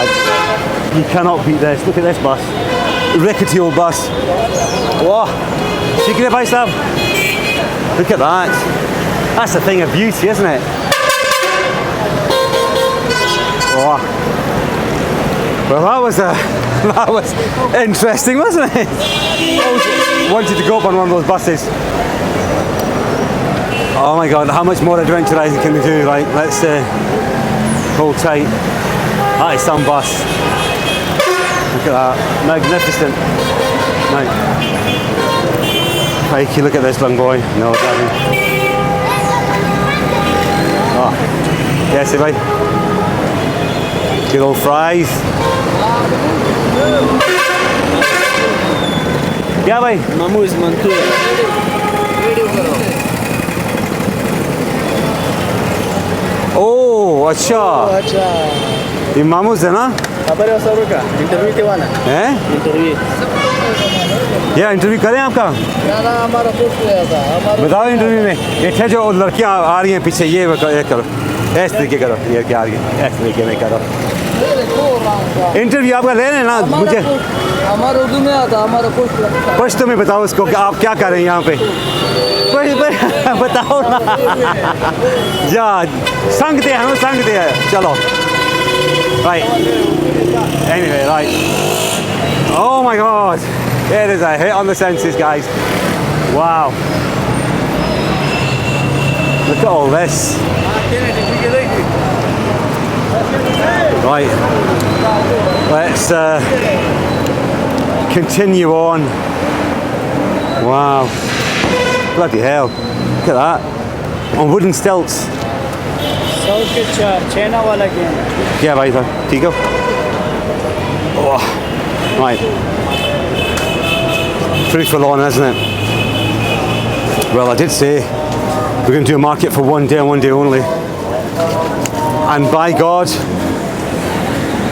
lads. You cannot beat this. Look at this bus. Rickety old bus. Whoa. Secret by Sam. Look at that. That's a thing of beauty, isn't it? Oh. Well, that was interesting, wasn't it? I wanted to go up on one of those buses. Oh my God, how much more adventurising can we do? Right, let's hold tight. That is some bus. Look at that, magnificent. Right. Mikey, look at this young boy. No, Daddy. Oh, yes, bye. Good old fries. Yeah, bhai. Mamu is Mantu. Oh, अच्छा. ये मामू है ना? खबर है सब का interview करवाना है? इंटरव्यू या इंटरव्यू करें आपका? ना हमारा पोस्ट गया था हमारा बताओ इंटरव्यू में ये जो लड़कियां आ रही हैं पीछे ये करो इस तरीके करो ये क्या आ रही है इस तरीके में करो इंटरव्यू आपका ले लें ना मुझे हमारा उर्दू में आता हमारा पोस्ट पश्तो में बताओ उसको कि आप क्या कर रहे हैं यहाँ पे बताओ ना जा संगते हैं चलो right anyway right oh my God it is a hit on the senses guys wow look at all this right let's continue on wow bloody hell look at that on wooden stilts China wala yeah bhai ठीक है oh right pretty full on isn't it well I did say we're going to do a market for one day and one day only and by God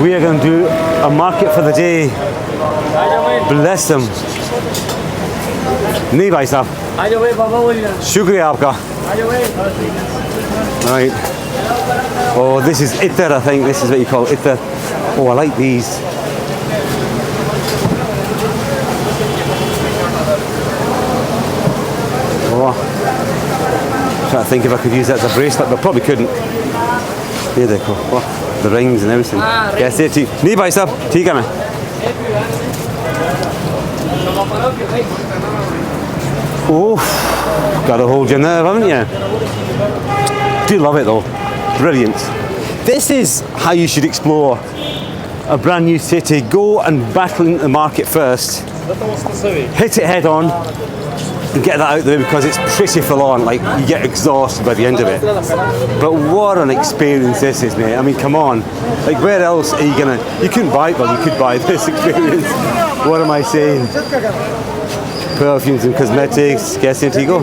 we are going to do a market for the day bless them नहीं भाई साहब शुक्रिया आपका right oh this is itar I think this is what you call itar oh I like these oh trying to think if I could use that as a bracelet but probably couldn't here they go oh, the rings and everything yes नहीं भाई साहब ठीक है मैं oh got a hold your nerve haven't you do love it though brilliant this is how you should explore a brand new city go and battle into the market first hit it head on and get that out there because it's pretty full on like you get exhausted by the end of it but what an experience this is mate I mean come on like where else are you gonna you couldn't buy it well you could buy this experience what am I saying perfumes and cosmetics guess it you go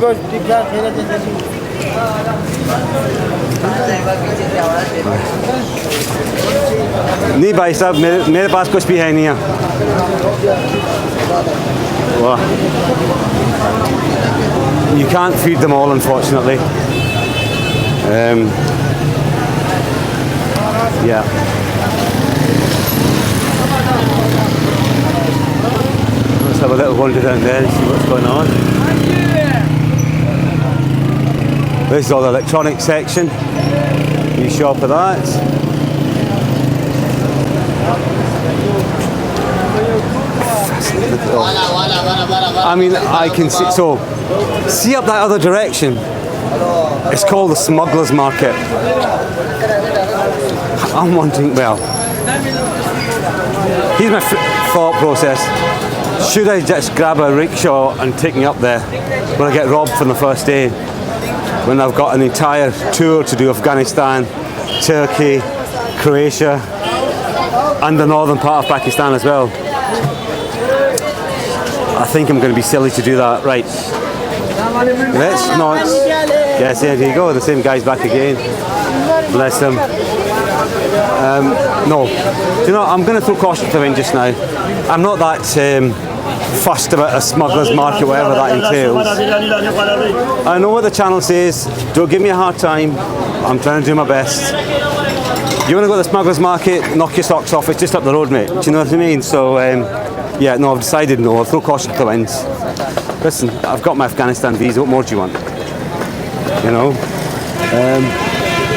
नहीं भाई साहब मेरे पास कुछ भी है नहीं वाह you can't feed them all unfortunately yeah let's have a little wander down there and see what's going on this is all the electronic section you shop for that I mean I can see so see up that other direction it's called the Smugglers Market I'm wondering well here's my thought process should I just grab a rickshaw and take me up there when I get robbed from the first day when I've got an entire tour to do Afghanistan, Turkey, Croatia and the northern part of Pakistan as well I think I'm going to be silly to do that right let's not yes there you go the same guy's back again bless him no do you know I'm going to throw caution to the wind just now I'm not that fussed about a smuggler's market whatever that entails I know what the channel says don't give me a hard time I'm trying to do my best You want to go to the smugglers market, knock your socks off, it's just up the road, mate. Do you know what I mean? So, yeah, no, I've decided no, I'll throw caution to the winds. Listen, I've got my Afghanistan visa, what more do you want? You know?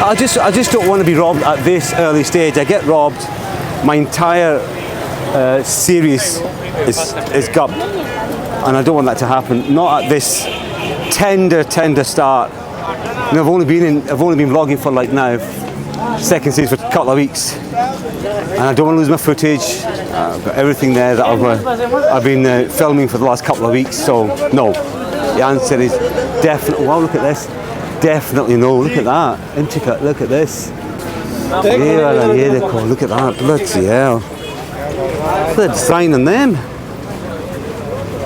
I just don't want to be robbed at this early stage. I get robbed, my entire series is gubbed. And I don't want that to happen. Not at this tender start. You know, I've only been vlogging for like now, second series for a couple of weeks, and I don't want to lose my footage. I've got everything there that I've been filming for the last couple of weeks. So no, the answer is definitely. Wow, look at this. Definitely no. Look at that. Intricate. Look at this. Yeah, look at that. Bloody hell. Look at the design on them.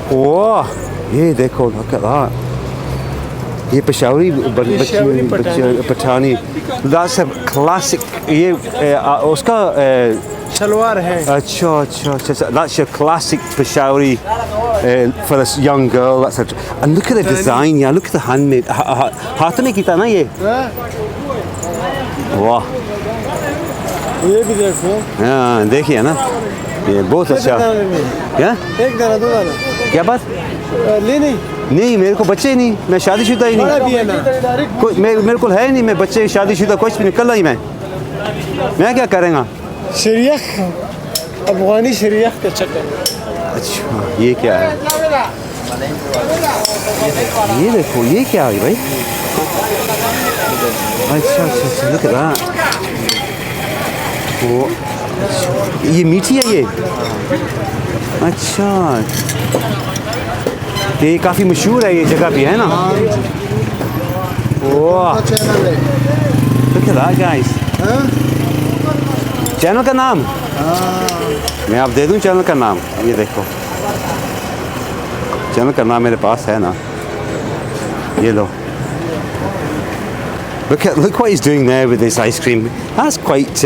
Whoa. Yeah, look at that. ये Peshawari Pathani, that's a classic. ये उसका शलवार है. अच्छा, that's your classic Peshawari for this young girl. That's and look at the design, yeah. Look at the handmade. हाथ में किया ना ये. वाह. ये भी देखो. हाँ, देखिए ना. ये बहुत अच्छा. क्या? एक दाना दो दाना. क्या बात? ले नहीं. नहीं, मेरे को बच्चे ही नहीं, मैं शादीशुदा ही नहीं, मेरे को है नहीं, मैं बच्चे शादीशुदा कुछ भी निकल रही मैं क्या करेंगा? शरीयख, अफगानी शरीयख का चक्कर. अच्छा, ये क्या है? ये देखो, ये क्या है भाई? अच्छा, look at that. वो ये मीठी है ये? अच्छा, ये काफ़ी मशहूर है ये जगह भी है ना? वाह, look at that guys. Channel का नाम? मैं आप दे दूं चैनल का नाम? ये देखो, चैनल का नाम मेरे पास है ना, ये लो. Look what he's doing there with this ice cream. That's quite.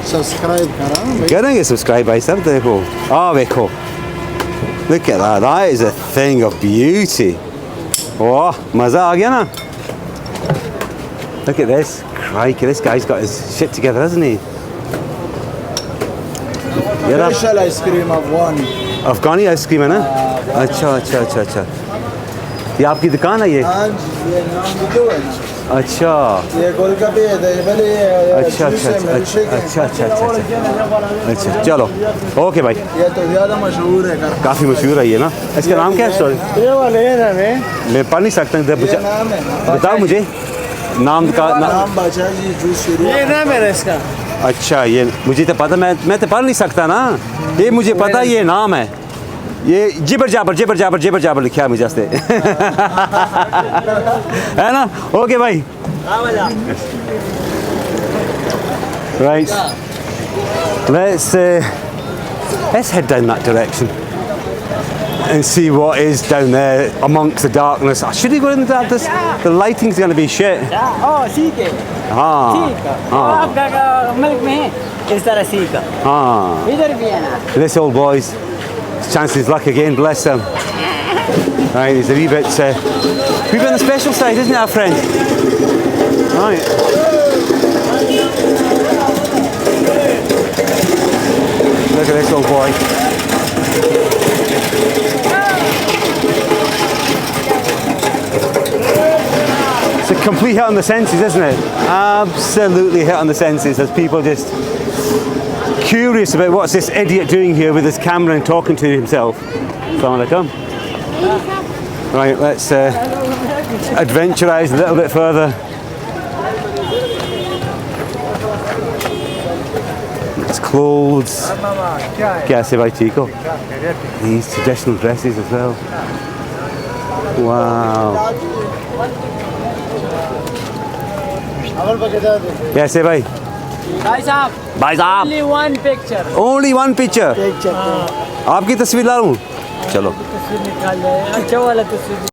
Subscribe करा. करेंगे subscribe भाई सब देखो. देखो. Look at that. That is a thing of beauty. Oh, मज़ा आ गया ना? Look at this. Crikey, this guy's got his shit together, hasn't he? Special ice cream Afghani. Afghani ice cream है ना? अच्छा. ये आपकी दुकान है ये? हाँ जी, ये नाम भी दो है ना. अच्छा. ये गोलगप्पे है, दही अच्छा, चलो, ओके भाई. ये तो ज़्यादा मशहूर है. काफ़ी मशहूर है ये ना. इसका नाम क्या है? सॉरी, ये वाले है. मैं पढ़ नहीं सकता. बताओ मुझे नाम का. नाम बादशाह जी जूस. ये नाम है इसका. अच्छा, ये मुझे तो पता, मैं तो पढ़ नहीं सकता ना. ये मुझे पता, ये नाम है. ये जिबर जाबर लिखा है मुझे से. है ना? ओके भाई. Right. Let's head down that direction and see what is down there amongst the darkness. Should we go in the darkness? The lighting's going to be shit. Oh, सीख है. आपका मिल्क में है इस तरह सीख. इधर भी है ना. This old boy's chancing his luck again, bless him. Right, he's a wee bit on the special side, isn't it, our friend? Right. Look at this old boy. It's a complete hit on the senses, isn't it? Absolutely hit on the senses, as people just curious about what's this idiot doing here with his camera and talking to himself. Assalamu alaikum. Right, let's adventurize a little bit further. It's clothes. Kaise bhai, theek ho? These traditional dresses as well. Wow. Kaise bhai? भाई साहब. Only one picture. Only one picture. आपकी तस्वीर ला लूं? चलो. तस्वीर निकाल ले. अच्छा वाला तस्वीर.